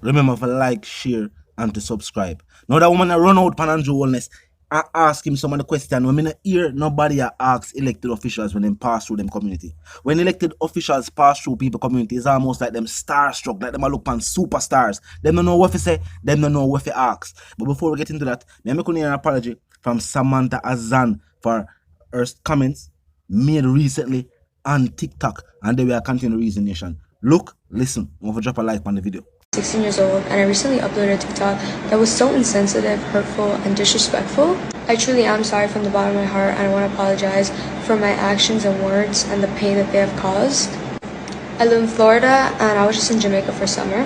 Remember to like, share, and to subscribe. Now that woman run out pan Andrew Holness, I ask him some of the question. When I hear nobody asks elected officials when they pass through them community. When elected officials pass through people community, it's almost like them starstruck, like them a look pan superstars. Them don't know what to say, them don't know what to ask. But before we get into that, let me make an apology from Samantha Azan for her comments made recently on TikTok, and they will continue Reason Nation. Look, listen, I'm going to drop a like on the video. 16 years old, and I recently uploaded a TikTok that was so insensitive, hurtful, and disrespectful. I truly am sorry from the bottom of my heart, and I want to apologize for my actions and words and the pain that they have caused. I live in Florida, and I was just in Jamaica for summer.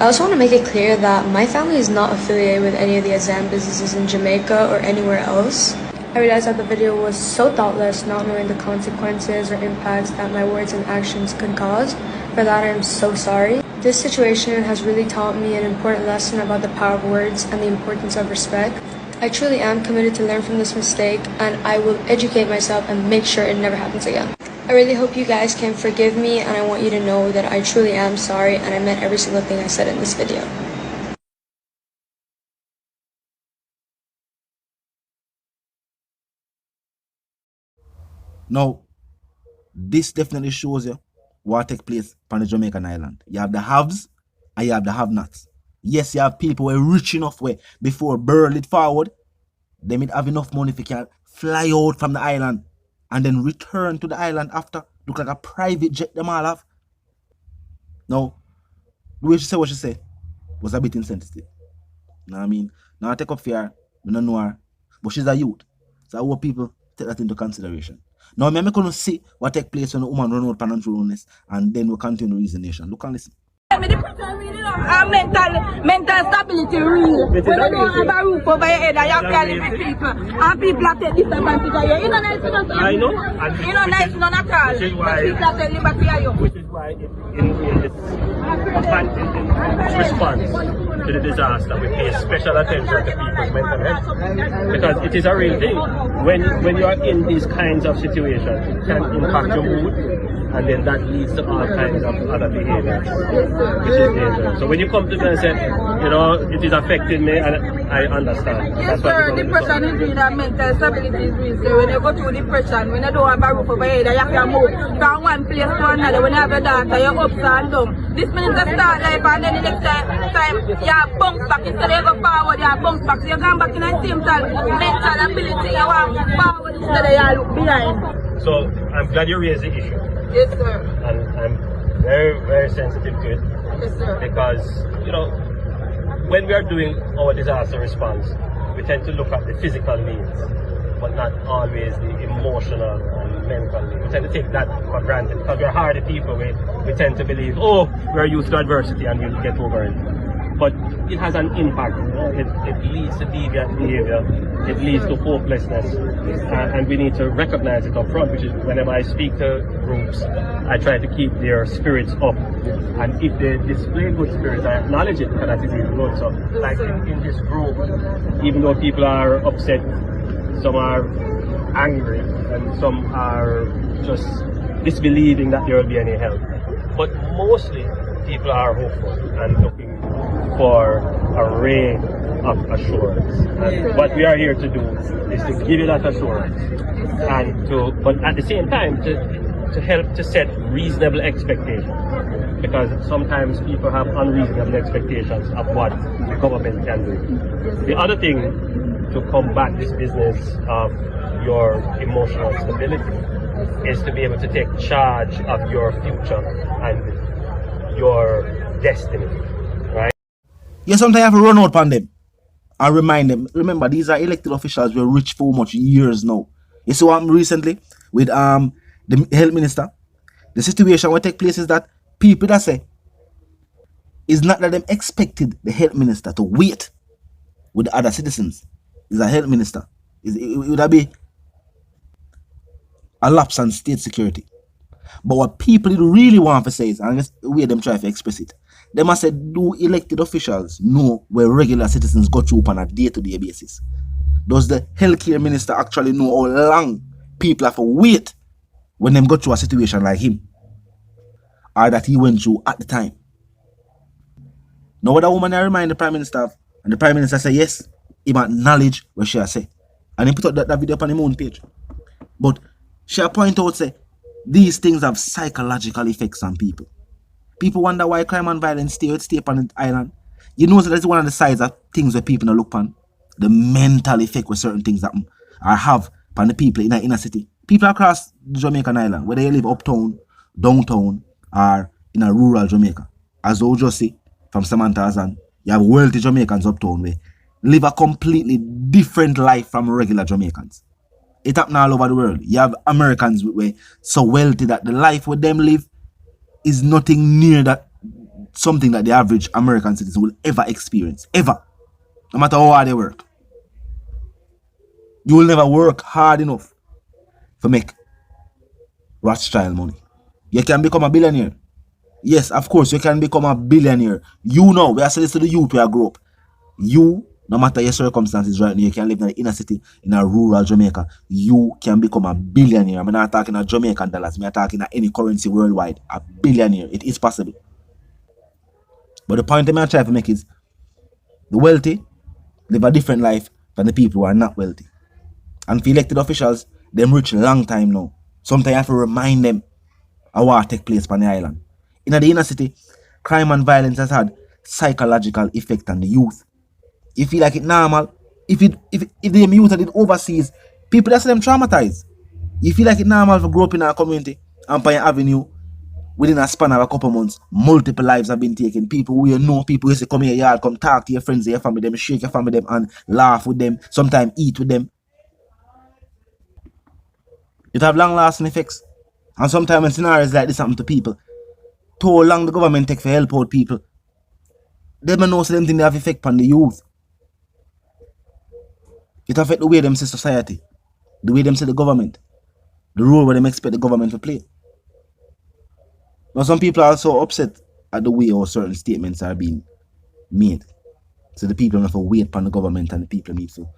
I also want to make it clear that my family is not affiliated with any of the Azan businesses in Jamaica or anywhere else. I realized that the video was so thoughtless, not knowing the consequences or impacts that my words and actions could cause. For that, I am so sorry. This situation has really taught me an important lesson about the power of words and the importance of respect. I truly am committed to learn from this mistake, and I will educate myself and make sure it never happens again. I really hope you guys can forgive me, and I want you to know that I truly am sorry, and I meant every single thing I said in this video. Now, this definitely shows you what take place on the Jamaican island. You have the haves and you have the have-nots. Yes, you have people who are rich enough where before burl it forward, they may have enough money if you can fly out from the island and then return to the island after. Look like a private jet them all have. Now, the way she said what she said was a bit insensitive. You know what I mean? Now I take up fear, I don't know her, but she's a youth. So I want people take that into consideration. Now, I'm going to see what take place when the woman run out financial Holness, and then we'll continue Reason Nation. Look and listen. Mental stability real. When you don't have a roof over your head, you have to live with people. And people have to disadvantage of you. You know nice enough. I know. You know nice enough at all. Which is why, people have to liberty of you. Which is why in response to the disaster, we pay special attention to people's mental health. Because it is a real thing. When you are in these kinds of situations, it can impact your mood, and then that leads to all kinds of other behaviors, which is dangerous. So when you come to me and say, you know, it is affecting me, and I understand. Yes, sir, depression is real and mental stability is real. So when you go through depression, when you don't have a roof over your head, you have to move from one place to another. When you have a daughter, you're ups and down. This means to start life, and then the next time you have bounce back. Instead of you go forward, you have bounce back. So you're going back in the same time, mental ability, you want forward instead of you look behind. So I'm glad you raised the issue. Yes, sir. And I'm very, very sensitive to it. Yes, sir. Because, you know, when we are doing our disaster response, we tend to look at the physical needs, but not always the emotional and mental needs. We tend to take that for granted because we're hardy people. We tend to believe, oh, we're used to adversity and we'll get over it. But it has an impact. It leads to deviant behavior. It leads to hopelessness. And we need to recognize it up front, which is whenever I speak to groups, I try to keep their spirits up. And if they display good spirits, I acknowledge it because that is really good. So, like in this group, even though people are upset, some are angry, and some are just disbelieving that there will be any help. But mostly, people are hopeful and looking for a ray of assurance. And what we are here to do is to give you that assurance, and but at the same time to help to set reasonable expectations, because sometimes people have unreasonable expectations of what the government can do. The other thing to combat this business of your emotional stability is to be able to take charge of your future and your destiny, right? Yeah, sometimes you have to run out on them and remind them. Remember, these are elected officials. We're rich for much years now. You see what happened recently with the health minister? The situation what take place is that people that say it's not that them expected the health minister to wait with the other citizens. It's a health minister. It would be a lapse on state security. But what people really want to say is, and that's the way them try to express it, they must say, do elected officials know where regular citizens go through on a day-to-day basis? Does the healthcare minister actually know how long people have to wait when them go through a situation like him, or that he went through at the time? Now what a woman I remind the Prime Minister of, and the Prime Minister say yes, he acknowledge what she say. And he put up that video up on the moon page. But she point out say these things have psychological effects on people. People wonder why crime and violence stay on the island. You know, so that's one of the sides of things where people look on. The mental effect where certain things happen or have on the people in the inner city. People across the Jamaican island, whether they live uptown, downtown, or in a rural Jamaica. As we just see from Samantha Azan, you have wealthy Jamaicans uptown where live a completely different life from regular Jamaicans. It happens all over the world. You have Americans where so wealthy that the life with them live is nothing near that something that the average American citizen will ever experience. Ever. No matter how hard they work. You will never work hard enough to make Rothschild money. You can become a billionaire. Yes, of course, you can become a billionaire. You know, we are saying this to the youth where I grew up. You, no matter your circumstances right now, you can live in the inner city, in a rural Jamaica. You can become a billionaire. I'm not talking about Jamaican dollars. I'm talking about any currency worldwide. A billionaire. It is possible. But the point I'm trying to make is the wealthy live a different life than the people who are not wealthy. And for elected officials, them rich a long time now. Sometimes you have to remind them of what take place on the island. In the inner city, crime and violence has had psychological effect on the youth. You feel like it's normal. If the youth are overseas, people that see them traumatized. You feel like it's normal to grow up in our community, Empire Avenue, within a span of a couple months, multiple lives have been taken. People who you know, people who used to come here, yard, come talk to your friends, your family, them, shake your family, them, and laugh with them, sometimes eat with them. It have long-lasting effects. And sometimes when scenarios like this happen to people, too long the government take for help out people, they don't know so them thing they have effect on the youth. It affect the way them see society, the way them see the government, the role where them expect the government to play. Now some people are so upset at the way how certain statements are being made. So the people have to wait upon the government and the people need to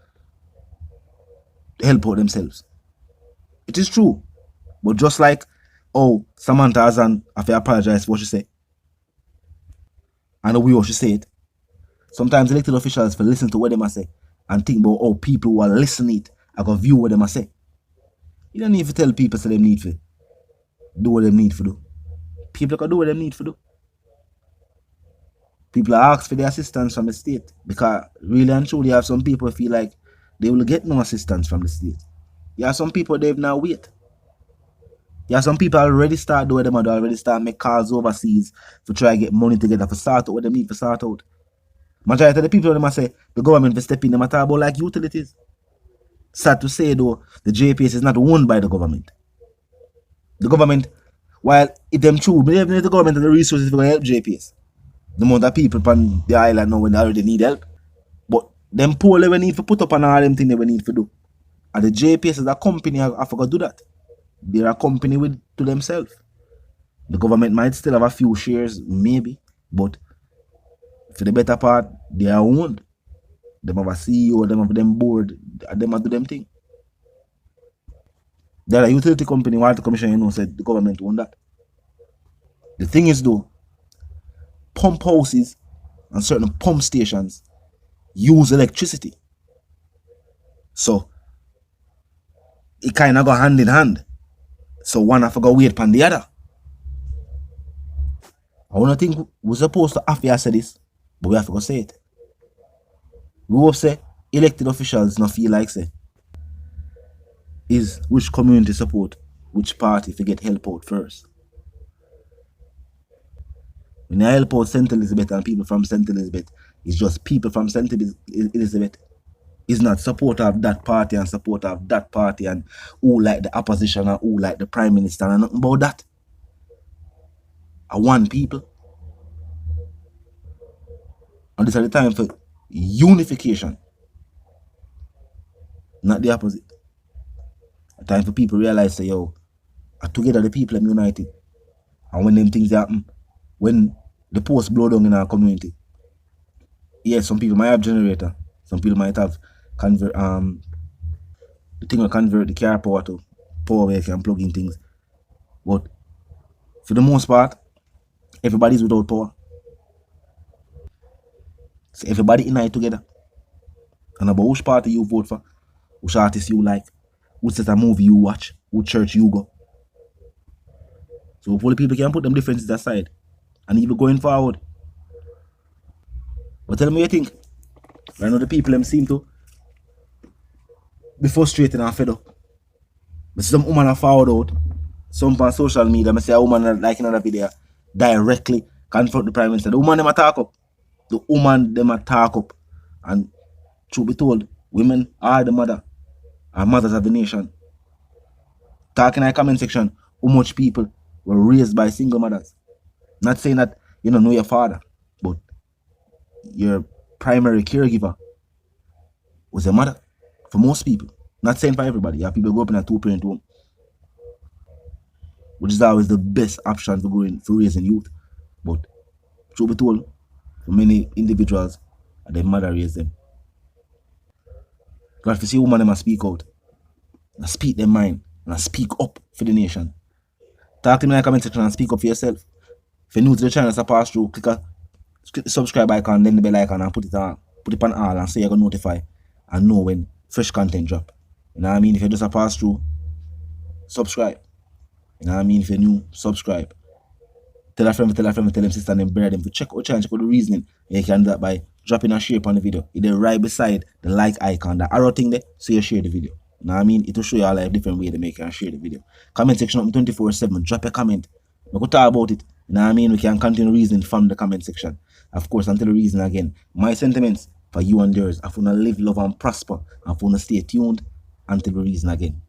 help out themselves. It is true. But just like Samantha Azan have to apologize for what she said, and the way how she said it, sometimes elected officials will listen to what they say and think about people who are listening it are going to view what they say. You don't need to tell people so they need to do what they need to do. People can do what they need to do. People are asked for the assistance from the state because really and truly you have some people feel like they will get no assistance from the state. You have some people they've now wait. You have some people already start doing them and already start make calls overseas to try to get money together for start out what they need to start out. Majority of the people them say the government will step in them talk about like utilities. Sad to say though, the JPS is not owned by the government. The government, while it them true, but even if the government has the resources for help JPS. The amount of people on the island now when they already need help. But them poor they need to put up on all them things they need to do. And the JPS is a company I forgot to do that. They're a company to themselves. The government might still have a few shares, maybe, but for the better part, they are owned. Them have a CEO, them have them board, them have do them thing. They're a utility company, Water Commission, said the government owned that. The thing is though, pump houses and certain pump stations use electricity. So it kind of go hand in hand. So one have to go wait upon the other. I don't think we're supposed to have to say this, but we have to go say it. We hope say elected officials not feel like say is which community support, which party to get help out first. When you help out St. Elizabeth and people from St. Elizabeth, it's just people from St. Elizabeth. Is not supporter of that party and supporter of that party and who like the opposition and who like the prime minister and nothing about that. I want people. And this is the time for unification. Not the opposite. A time for people to realize say, together the people are united. And when them things happen, when the post blow down in our community, yes, some people might have generator, some people might have the thing will convert the car power to power where you can plug in things. But for the most part, everybody's without power. So everybody unite together. And about which party you vote for, which artist you like, which set of movie you watch, which church you go. So hopefully people can put them differences aside and even going forward. But tell me what you think. I know the people them seem to be frustrated and fed up. But some woman are forward out. Some on social media, I say a woman like in another video directly confront the Prime Minister. The woman them attack up. The woman them attack up. And truth be told, women are the mother and mothers of the nation. Talk in the comment section how much people were raised by single mothers. Not saying that you don't know your father, but your primary caregiver was a mother for most people. Not saying for everybody. You have people who grow up in a two-parent home, which is always the best option for raising youth. But truth be told, for many individuals, their mother raised them. God, if you see a woman, they must speak out, and speak their mind, and speak up for the nation. Talk to me in the comment section and speak up for yourself. If you're new to the channel, as I pass through, click the subscribe icon, then the bell icon, and put it on all, and so you're gonna notify and know when fresh content drop. You know what I mean? If you just a pass through, subscribe. You know what I mean? If you're new, subscribe. Tell a friend, tell them sister, and them brother them to check out channel, check out the reasoning. And you can do that by dropping a share on the video. It's right beside the like icon, the arrow thing there, so you share the video. You know what I mean? It will show you all like different way to make and share the video. Comment section up 24/7. Drop a comment. We go talk about it. You know what I mean? We can continue reasoning from the comment section. Of course, until the reason again. My sentiments for you and yours. I want to live, love, and prosper. I want to stay tuned until the reason again.